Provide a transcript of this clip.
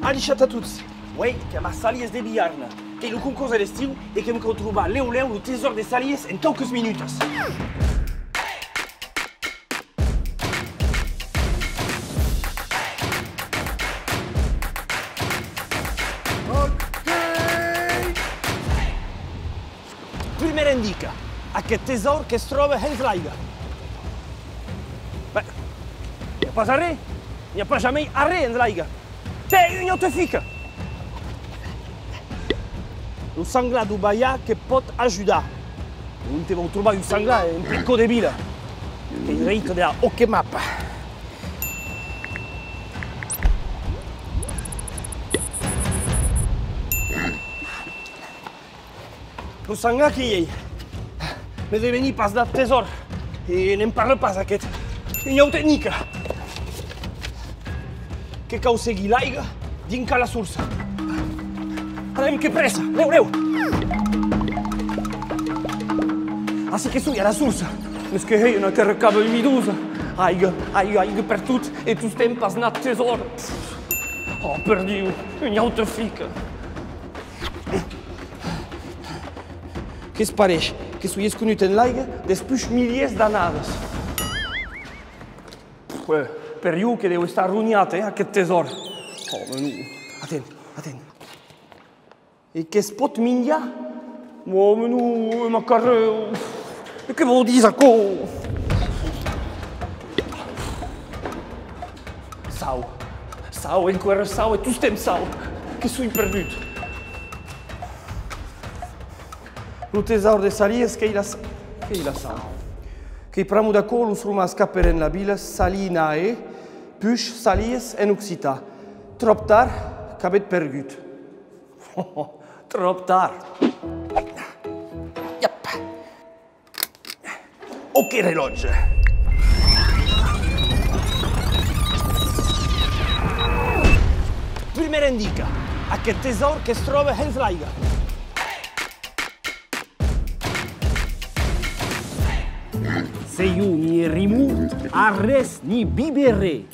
Alisciat a tutti. Uei, chiama Salies de Biarna, que é o concurso d'estiu e que vamos trobar leu o tesouro de Salies em poucos minutos. Primeira indica, aquest tesouro que es troba a l'aigua. Bé, n'hi ha pas a res, n'hi ha pas jamais a res en l'aigua. Té una altra fica. Un senglar do Baia que pot ajudar. On te vau trobar un senglar en pico de vila. Il rito della Okemapa. Un senglar qui hi ha. Me de venir pas dat tesor. I n'en parle pas aquest. Una altra tècnica. Que cau seguir l'aigua dinca la sursa. Anem, que pressa! Leu! Assim que sui a la sursa. Mas que hei una carrecada de medusa. Aiga per tot e tu stem pas nat tesor. Oh, per Diu, una altra fica. Que es pareix? Que sui esconut en l'aigua després miliers d'anades. Per Diu que deu estar arruïnat, aquest tesor. Oh, menu. Atent. E que es pot menjar? Oh, menu, macarreu. E que vol dir això? Sau, encara sau, e tu estem sau. Que sui perdut. El tesor de Salies que il a sau. Que pramu d'acolo us rumas caper en la vila Salinae, puix Salies en occità. Trop tard, cabet pergut. Trop tard. Yep. Ok, rellotge. Primera indica, aquest tesor que es troba en l'aigua. Se io ni rimut, a res ni biberé.